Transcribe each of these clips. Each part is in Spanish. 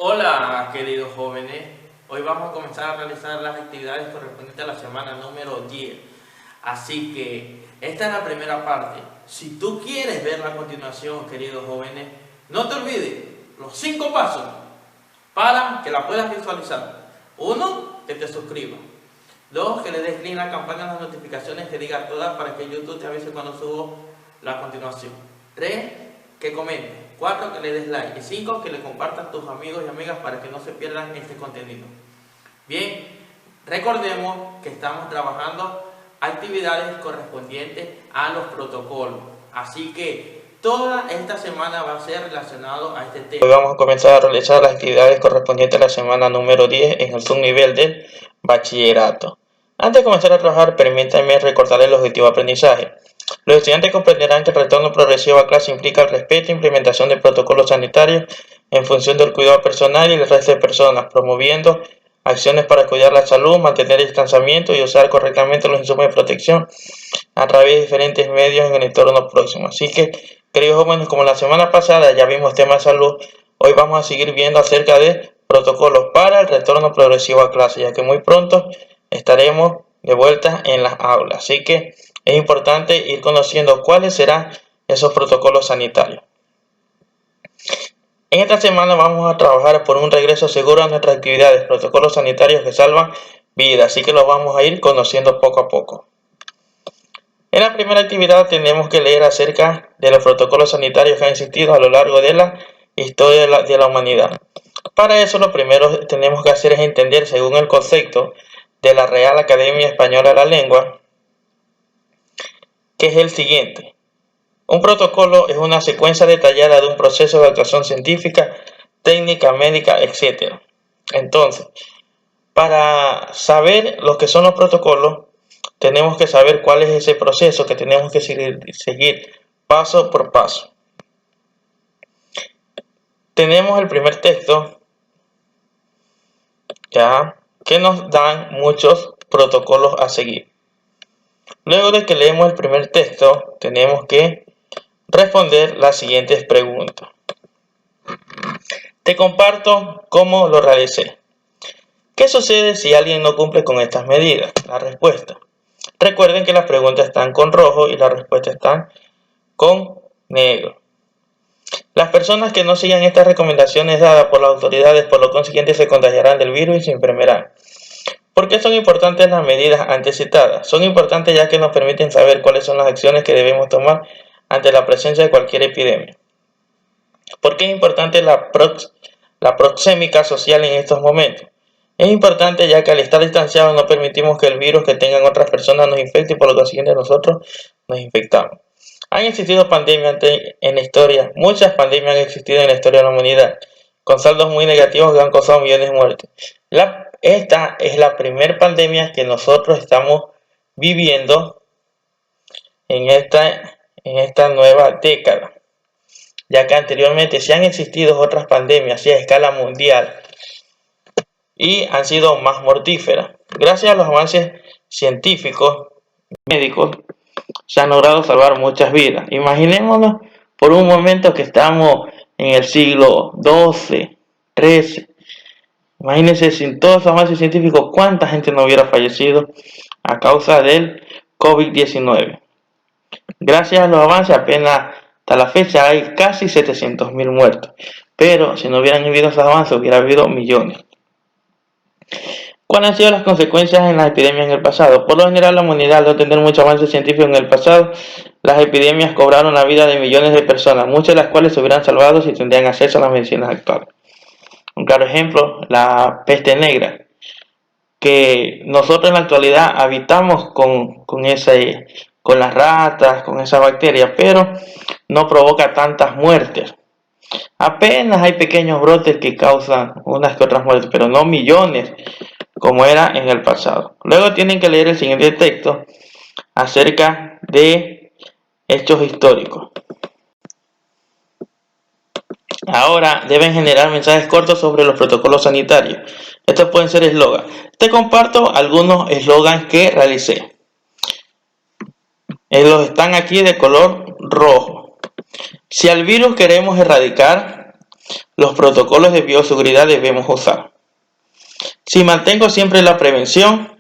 Hola queridos jóvenes, hoy vamos a comenzar a realizar las actividades correspondientes a la semana número 10. Así que esta es la primera parte. Si tú quieres ver la continuación, queridos jóvenes, no te olvides los 5 pasos para que la puedas visualizar. 1, que te suscribas. 2, que le des clic a la campana de las notificaciones que diga todas para que YouTube te avise cuando subo la continuación. 3, que comentes. 4, que le des like. Y 5, que le compartas a tus amigos y amigas para que no se pierdan este contenido. Bien, recordemos que estamos trabajando actividades correspondientes a los protocolos. Así que toda esta semana va a ser relacionado a este tema. Hoy vamos a comenzar a realizar las actividades correspondientes a la semana número 10 en el subnivel del bachillerato. Antes de comenzar a trabajar, permítanme recordarles el objetivo de aprendizaje. Los estudiantes comprenderán que el retorno progresivo a clase implica el respeto e implementación de protocolos sanitarios en función del cuidado personal y el resto de personas, promoviendo acciones para cuidar la salud, mantener el distanciamiento y usar correctamente los insumos de protección a través de diferentes medios en el entorno próximo. Así que, queridos jóvenes, como la semana pasada ya vimos temas de salud, hoy vamos a seguir viendo acerca de protocolos para el retorno progresivo a clase, ya que muy pronto estaremos de vuelta en las aulas. Así que es importante ir conociendo cuáles serán esos protocolos sanitarios. En esta semana vamos a trabajar por un regreso seguro a nuestras actividades, protocolos sanitarios que salvan vidas, así que los vamos a ir conociendo poco a poco. En la primera actividad tenemos que leer acerca de los protocolos sanitarios que han existido a lo largo de la historia de la humanidad. Para eso lo primero que tenemos que hacer es entender, según el concepto de la Real Academia Española de la Lengua, que es el siguiente. Un protocolo es una secuencia detallada de un proceso de actuación científica, técnica, médica, etc. Entonces, para saber lo que son los protocolos, tenemos que saber cuál es ese proceso que tenemos que seguir paso por paso. Tenemos el primer texto, ya que nos dan muchos protocolos a seguir. Luego de que leemos el primer texto, tenemos que responder las siguientes preguntas. Te comparto cómo lo realicé. ¿Qué sucede si alguien no cumple con estas medidas? La respuesta. Recuerden que las preguntas están con rojo y las respuestas están con negro. Las personas que no sigan estas recomendaciones dadas por las autoridades, por lo consiguiente, se contagiarán del virus y se enfermarán. ¿Por qué son importantes las medidas antes citadas? Son importantes ya que nos permiten saber cuáles son las acciones que debemos tomar ante la presencia de cualquier epidemia. ¿Por qué es importante la proxémica social en estos momentos? Es importante ya que al estar distanciados no permitimos que el virus que tengan otras personas nos infecte y por lo consiguiente nosotros nos infectamos. Han existido pandemias en la historia, muchas pandemias han existido en la historia de la humanidad, con saldos muy negativos que han causado millones de muertes. Esta es la primera pandemia que nosotros estamos viviendo en esta nueva década, ya que anteriormente sí han existido otras pandemias a escala mundial y han sido más mortíferas. Gracias a los avances científicos y médicos se han logrado salvar muchas vidas. Imaginémonos por un momento que estamos en el siglo XII, XIII. Imagínense sin todos los avances científicos cuánta gente no hubiera fallecido a causa del COVID-19. Gracias a los avances apenas hasta la fecha hay casi 700.000 muertos. Pero si no hubieran habido esos avances hubiera habido millones. ¿Cuáles han sido las consecuencias en las epidemias en el pasado? Por lo general, la humanidad, al no tener mucho avance científico en el pasado, las epidemias cobraron la vida de millones de personas, muchas de las cuales se hubieran salvado si tendrían acceso a las medicinas actuales. Un claro ejemplo, la peste negra, que nosotros en la actualidad habitamos con las ratas, con esa bacteria, pero no provoca tantas muertes. Apenas hay pequeños brotes que causan unas que otras muertes, pero no millones como era en el pasado. Luego tienen que leer el siguiente texto acerca de hechos históricos. Ahora deben generar mensajes cortos sobre los protocolos sanitarios. Estos pueden ser eslogans. Te comparto algunos eslogans que realicé. Los están aquí de color rojo. Si al virus queremos erradicar, los protocolos de bioseguridad debemos usar. Si mantengo siempre la prevención,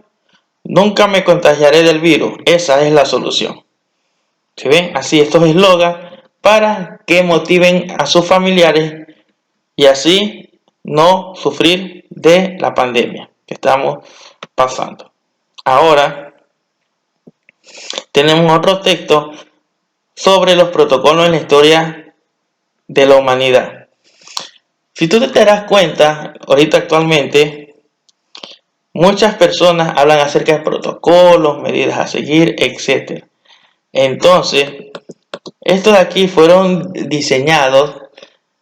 nunca me contagiaré del virus. Esa es la solución. ¿Se ven? Así estos eslogans para que motiven a sus familiares y así no sufrir de la pandemia que estamos pasando. Ahora tenemos otro texto sobre los protocolos en la historia de la humanidad. Si tú te darás cuenta, ahorita actualmente muchas personas hablan acerca de protocolos, medidas a seguir, etc. Entonces, estos de aquí fueron diseñados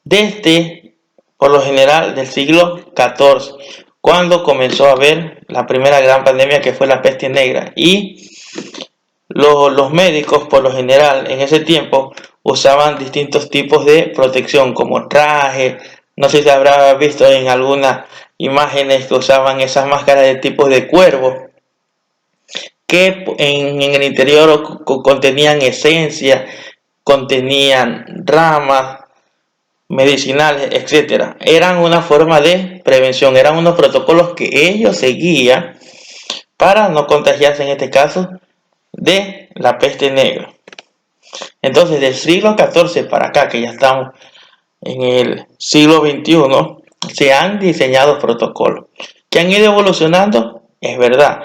desde, por lo general, del siglo XIV, cuando comenzó a haber la primera gran pandemia que fue la peste negra. Y los médicos, por lo general, en ese tiempo, usaban distintos tipos de protección, como traje. No sé si habrá visto en algunas imágenes que usaban esas máscaras de tipo de cuervo, que en el interior contenían esencia, contenían ramas medicinales, etc. Eran una forma de prevención, eran unos protocolos que ellos seguían para no contagiarse, en este caso, de la peste negra. Entonces, del siglo XIV para acá, que ya estamos en el siglo XXI, se han diseñado protocolos que han ido evolucionando, es verdad.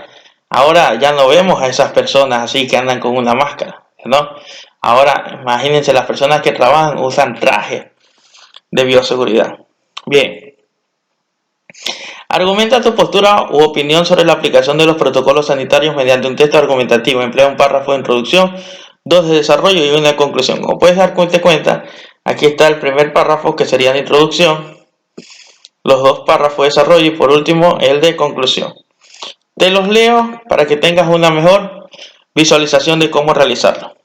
Ahora ya no vemos a esas personas así que andan con una máscara, ¿no? Ahora imagínense, las personas que trabajan usan trajes de bioseguridad. Bien. Argumenta tu postura u opinión sobre la aplicación de los protocolos sanitarios mediante un texto argumentativo. Emplea un párrafo de introducción, 2 de desarrollo y una de conclusión. Como puedes dar cuenta, aquí está el primer párrafo, que sería la introducción, los 2 párrafos de desarrollo y por último el de conclusión. Te los leo para que tengas una mejor visualización de cómo realizarlo.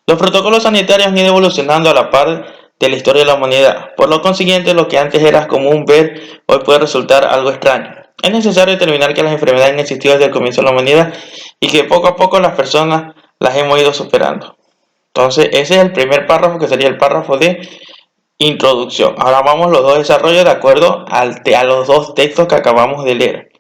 Los protocolos sanitarios han ido evolucionando a la par de la historia de la humanidad. Por lo consiguiente, lo que antes era común ver, hoy puede resultar algo extraño. Es necesario determinar que las enfermedades han existido desde el comienzo de la humanidad y que poco a poco las personas las hemos ido superando. Entonces, ese es el primer párrafo, que sería el párrafo de introducción. Ahora vamos los 2 desarrollos de acuerdo a los 2 textos que acabamos de leer.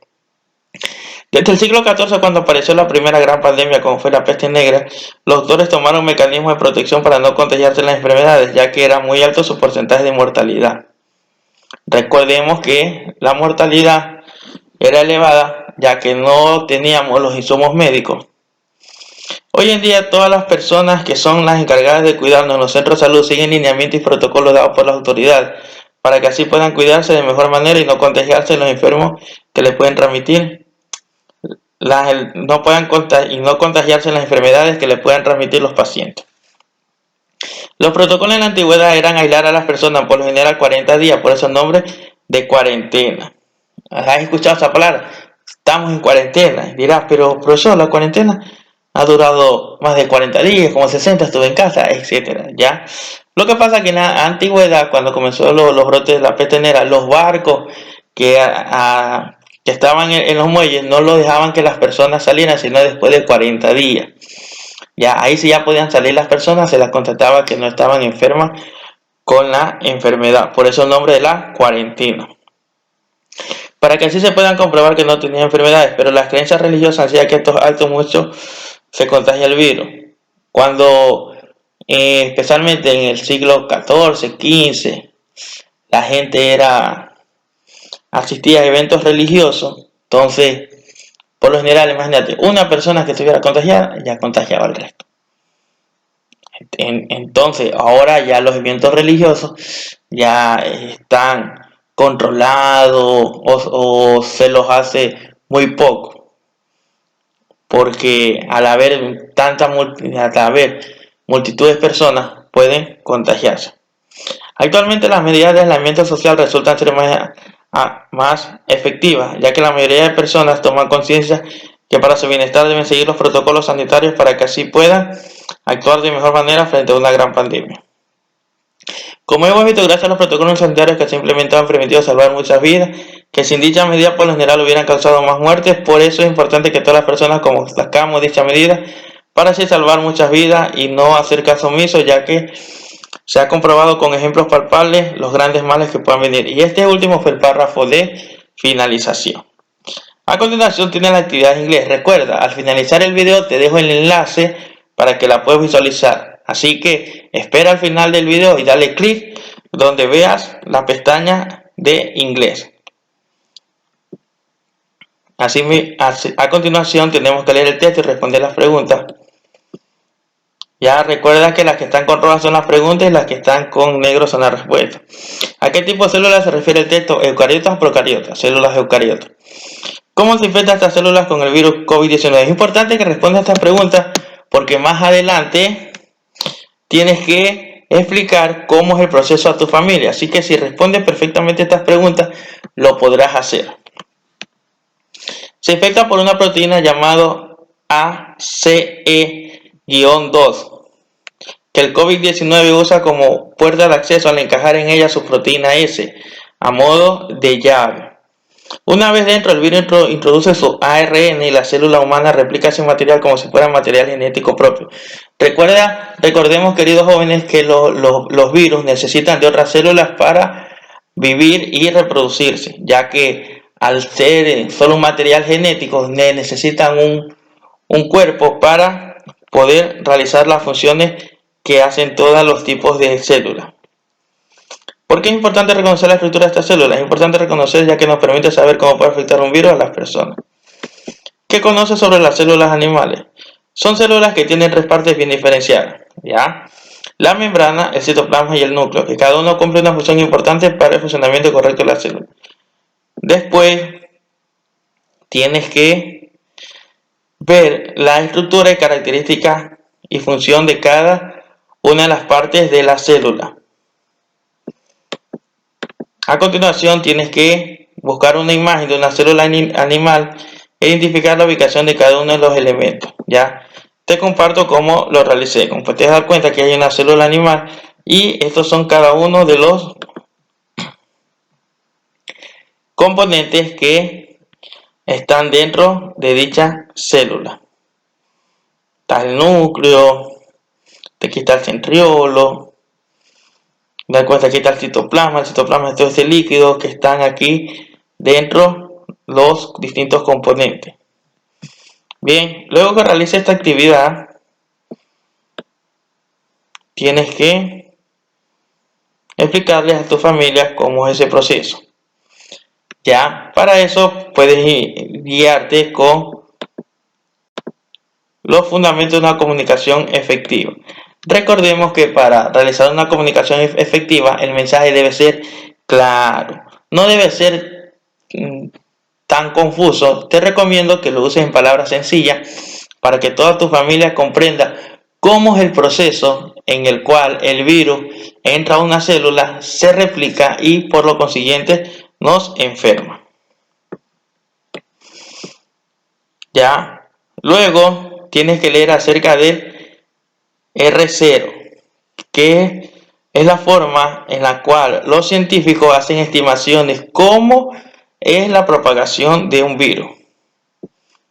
Desde el siglo XIV, cuando apareció la primera gran pandemia, como fue la peste negra, los doctores tomaron mecanismos de protección para no contagiarse las enfermedades, ya que era muy alto su porcentaje de mortalidad. Recordemos que la mortalidad era elevada, ya que no teníamos los insumos médicos. Hoy en día, todas las personas que son las encargadas de cuidarnos en los centros de salud siguen lineamientos y protocolos dados por las autoridades, para que así puedan cuidarse de mejor manera y no contagiarse de los enfermos que les pueden transmitir no contagiarse en las enfermedades que le puedan transmitir los pacientes. Los protocolos en la antigüedad eran aislar a las personas por lo general 40 días, por eso el nombre de cuarentena. ¿Has escuchado esa palabra? Estamos en cuarentena. Y dirás, pero profesor, la cuarentena ha durado más de 40 días, como 60 estuve en casa, etc. ¿Ya? Lo que pasa es que en la antigüedad, cuando comenzó los brotes de la peste negra, los barcos que estaban en los muelles no lo dejaban que las personas salieran sino después de 40 días. Ya ahí sí ya podían salir las personas, se las constataba que no estaban enfermas con la enfermedad. Por eso el nombre de la cuarentena. Para que así se puedan comprobar que no tenían enfermedades, pero las creencias religiosas hacían que estos altos muchos se contagia el virus. Cuando especialmente en el siglo XIV, XV, la gente asistía a eventos religiosos, entonces, por lo general, imagínate, una persona que estuviera contagiada, ya contagiaba al resto. Entonces, ahora ya los eventos religiosos ya están controlados o se los hace muy poco, porque al haber multitud de personas pueden contagiarse. Actualmente las medidas de aislamiento social resultan ser más efectivas, ya que la mayoría de personas toman conciencia que para su bienestar deben seguir los protocolos sanitarios para que así puedan actuar de mejor manera frente a una gran pandemia. Como hemos visto, gracias a los protocolos sanitarios que se implementaron, han permitido salvar muchas vidas, que sin dicha medida por lo general hubieran causado más muertes. Por eso es importante que todas las personas conozcamos dicha medida para así salvar muchas vidas y no hacer caso omiso, ya que Se ha comprobado con ejemplos palpables los grandes males que puedan venir. Y este último fue el párrafo de finalización. A continuación tiene la actividad de inglés. Recuerda, al finalizar el video te dejo el enlace para que la puedas visualizar. Así que espera al final del video y dale clic donde veas la pestaña de inglés. A continuación tenemos que leer el texto y responder las preguntas. Ya recuerda que las que están con rojas son las preguntas y las que están con negro son las respuestas. ¿A qué tipo de células se refiere el texto? ¿Eucariotas o procariotas? Células eucariotas. ¿Cómo se infectan estas células con el virus COVID-19? Es importante que respondas estas preguntas porque más adelante tienes que explicar cómo es el proceso a tu familia. Así que si respondes perfectamente estas preguntas, lo podrás hacer. Se infecta por una proteína llamada ACE-2, que el COVID-19 usa como puerta de acceso al encajar en ella su proteína S, a modo de llave. Una vez dentro, el virus introduce su ARN y la célula humana replica ese material como si fuera material genético propio. Recordemos, queridos jóvenes, que los virus necesitan de otras células para vivir y reproducirse, ya que al ser solo un material genético necesitan un cuerpo para poder realizar las funciones que hacen todos los tipos de células. ¿Por qué es importante reconocer la estructura de estas células? Es importante reconocer ya que nos permite saber cómo puede afectar un virus a las personas. ¿Qué conoces sobre las células animales? Son células que tienen tres partes bien diferenciadas, ¿ya? La membrana, el citoplasma y el núcleo, que cada uno cumple una función importante para el funcionamiento correcto de la célula. Después, tienes que ver la estructura y características y función de cada una de las partes de la célula. A continuación tienes que buscar una imagen de una célula animal e identificar la ubicación de cada uno de los elementos. Ya te comparto cómo lo realicé. Como te das cuenta que hay una célula animal y estos son cada uno de los componentes que están dentro de dicha célula. Está el núcleo, aquí está el centriolo. Da cuenta que está el citoplasma es todo este líquido que están aquí dentro los distintos componentes. Bien, luego que realices esta actividad, tienes que explicarles a tu familia cómo es ese proceso. Ya, para eso puedes guiarte con los fundamentos de una comunicación efectiva. Recordemos que para realizar una comunicación efectiva, el mensaje debe ser claro, no debe ser tan confuso. Te recomiendo que lo uses en palabras sencillas para que toda tu familia comprenda cómo es el proceso en el cual el virus entra a una célula, se replica y por lo consiguiente nos enferma. Ya, luego tienes que leer acerca del R0, que es la forma en la cual los científicos hacen estimaciones cómo es la propagación de un virus.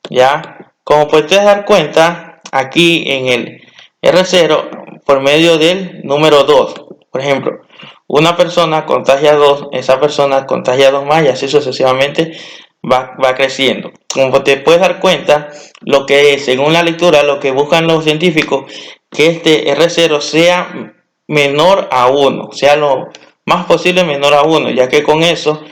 Ya, como puedes dar cuenta aquí en el R0 por medio del número 2. Por ejemplo, una persona contagia 2, esa persona contagia 2 más y así sucesivamente va creciendo. Como te puedes dar cuenta, lo que es, según la lectura, lo que buscan los científicos, que este R0 sea menor a 1, sea lo más posible menor a 1, ya que con eso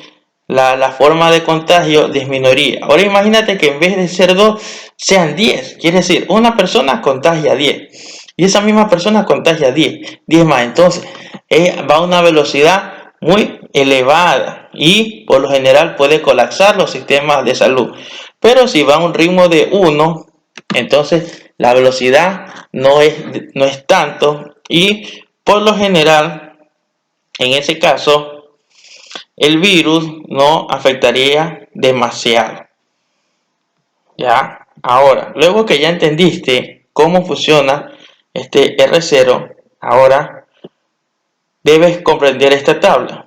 la forma de contagio disminuiría. Ahora imagínate que en vez de ser 2, sean 10, quiere decir, una persona contagia 10 y esa misma persona contagia 10 más, entonces va a una velocidad muy elevada y por lo general puede colapsar los sistemas de salud. Pero si va a un ritmo de 1, entonces la velocidad no es tanto y por lo general en ese caso el virus no afectaría demasiado. Ya, ahora, luego que ya entendiste cómo funciona este R0, ahora debes comprender esta tabla.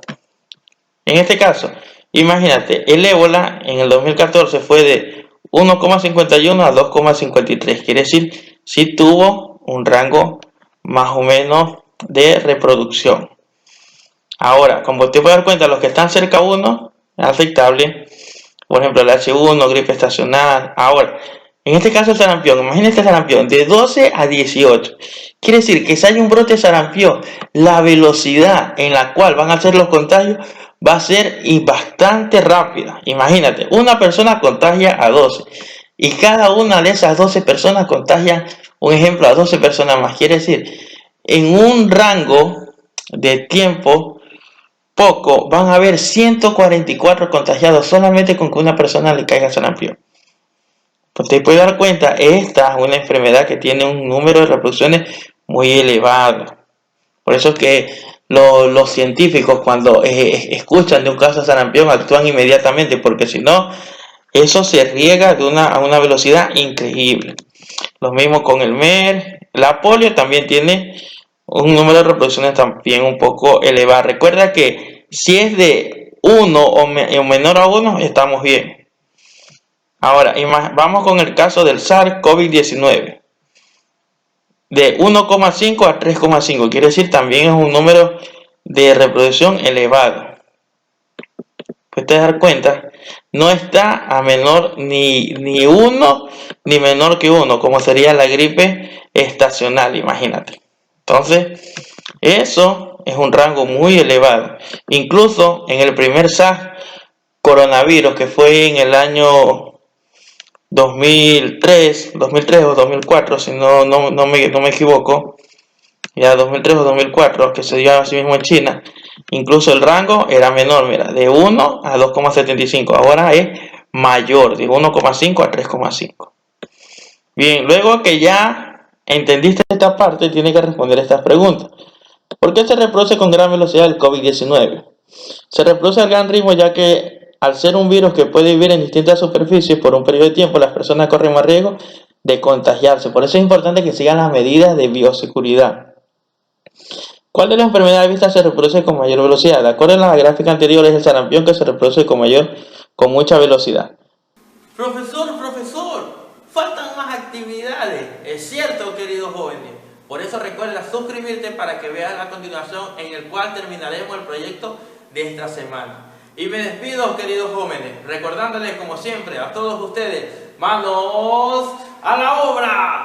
En este caso, imagínate, el ébola en el 2014 fue de 1,51 a 2,53. Quiere decir, sí tuvo un rango más o menos de reproducción. Ahora, como usted puede dar cuenta, los que están cerca a uno es afectable. Por ejemplo, el H1, gripe estacional. Ahora, en este caso el sarampión, imagínate el sarampión de 12 a 18. Quiere decir que si hay un brote de sarampión, la velocidad en la cual van a ser los contagios va a ser bastante rápida. Imagínate, una persona contagia a 12 y cada una de esas 12 personas contagia, un ejemplo, a 12 personas más. Quiere decir, en un rango de tiempo poco, van a haber 144 contagiados solamente con que una persona le caiga sarampión. Pues te puedes dar cuenta, esta es una enfermedad que tiene un número de reproducciones muy elevado. Por eso es que los científicos cuando escuchan de un caso de sarampión actúan inmediatamente, porque si no, eso se riega a una velocidad increíble. Lo mismo con el MER, la polio también tiene un número de reproducciones también un poco elevado. Recuerda que si es de 1 o menor a 1, estamos bien. Ahora, vamos con el caso del SARS-CoV-19. De 1,5 a 3,5. Quiere decir también es un número de reproducción elevado. Puedes dar cuenta, no está a menor ni 1 ni menor que 1, como sería la gripe estacional, imagínate. Entonces, eso es un rango muy elevado. Incluso en el primer SARS coronavirus, que fue en el año 2003 o 2004, si no me equivoco, ya 2003 o 2004, que se dio así mismo en China, incluso el rango era menor, mira, de 1 a 2,75, ahora es mayor, de 1,5 a 3,5. Bien, luego que ya entendiste esta parte, tienes que responder estas preguntas. ¿Por qué se reproduce con gran velocidad el COVID-19? Se reproduce a gran ritmo ya que al ser un virus que puede vivir en distintas superficies por un periodo de tiempo, las personas corren más riesgo de contagiarse. Por eso es importante que sigan las medidas de bioseguridad. ¿Cuál de las enfermedades vistas se reproduce con mayor velocidad? De acuerdo a la gráfica anterior, es el sarampión que se reproduce con mucha velocidad. Profesor, faltan más actividades. Es cierto, queridos jóvenes. Por eso recuerda suscribirte para que veas la continuación en el cual terminaremos el proyecto de esta semana. Y me despido, queridos jóvenes, recordándoles como siempre a todos ustedes, manos a la obra.